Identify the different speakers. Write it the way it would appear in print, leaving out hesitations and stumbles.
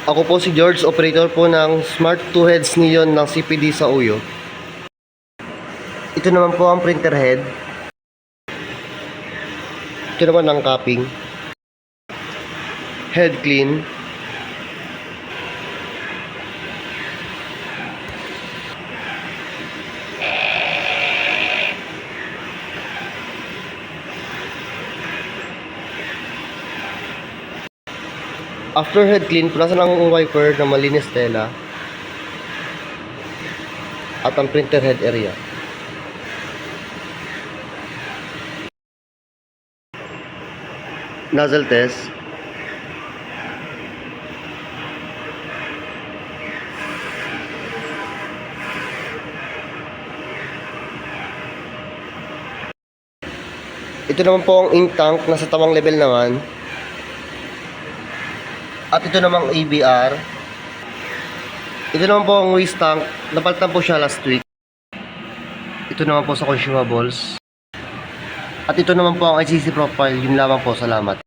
Speaker 1: Ako po si George, operator po ng Smart 2 Heads Neon ng CPD sa Uyo. Ito naman po ang printer head. Ito naman ang capping. Head clean. After head clean, punasan ang wiper na malinis tela at ang printer head area. Nozzle test. Ito naman po ang ink tank, nasa tamang level naman. At ito namang ABR. Ito naman po ang waste tank. Napalitan po siya last week. Ito naman po sa consumables. At ito naman po ang ICC profile. Yun lamang po. Salamat.